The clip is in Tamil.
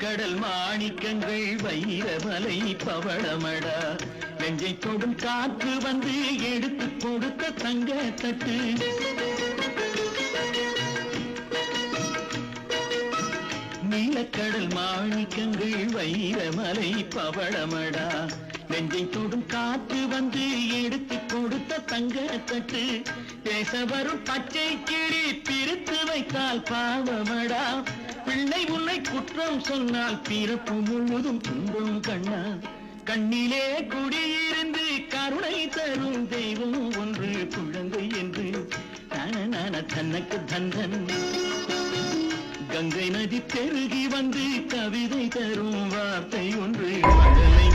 நீலக்கடல் மாணிக்கங்கள் வைரமலை பவளமடா நெஞ்சை தொடும் காற்று வந்து எடுத்து கொடுத்த தங்க தட்டு நீலக்கடல் மாணிக்கங்கள் வைரமலை பவளமடா நெஞ்சை தொடும் காற்று வந்து எடுத்து கொடுத்த தங்க தட்டு பேச வரும் பச்சை கிளி பிரித்து வைத்தால் பாவமடா பிள்ளை உன்னை குற்றம் சொன்னால் பிறப்பு முழுவதும் துன்பம் கண்ணா கண்ணிலே குடியிருந்து கருணை தரும் தெய்வம் ஒன்று குழந்தை என்று தனக்கு தந்தன் கங்கை நதி பெருகி வந்து கவிதை தரும் வார்த்தை ஒன்று மழலை